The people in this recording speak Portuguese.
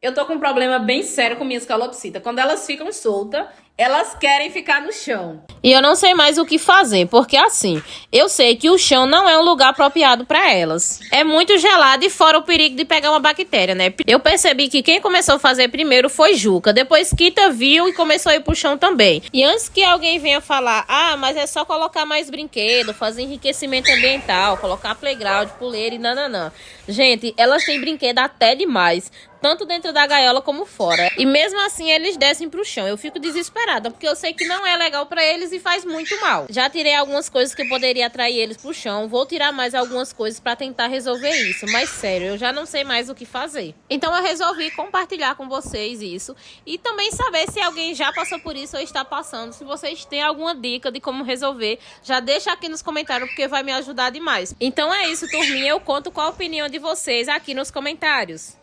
Eu tô com um problema bem sério com minhas calopsitas. Quando elas ficam soltas, elas querem ficar no chão. E eu não sei mais o que fazer, porque assim, eu sei que o chão não é um lugar apropriado para elas. É muito gelado e fora o perigo de pegar uma bactéria, né? Eu percebi que quem começou a fazer primeiro foi Juca. Depois Kita viu e começou a ir pro chão também. E antes que alguém venha falar, mas é só colocar mais brinquedo, fazer enriquecimento ambiental, colocar playground, puleira e nananã. Gente, elas têm brinquedo até demais. Tanto dentro da gaiola como fora. E mesmo assim eles descem pro chão. Eu fico desesperada, porque eu sei que não é legal pra eles e faz muito mal. Já tirei algumas coisas que poderia atrair eles pro chão. Vou tirar mais algumas coisas pra tentar resolver isso. Mas sério, eu já não sei mais o que fazer. Então eu resolvi compartilhar com vocês isso. E também saber se alguém já passou por isso ou está passando. Se vocês têm alguma dica de como resolver, já deixa aqui nos comentários, porque vai me ajudar demais. Então é isso, turminha. Eu conto com a opinião de vocês aqui nos comentários.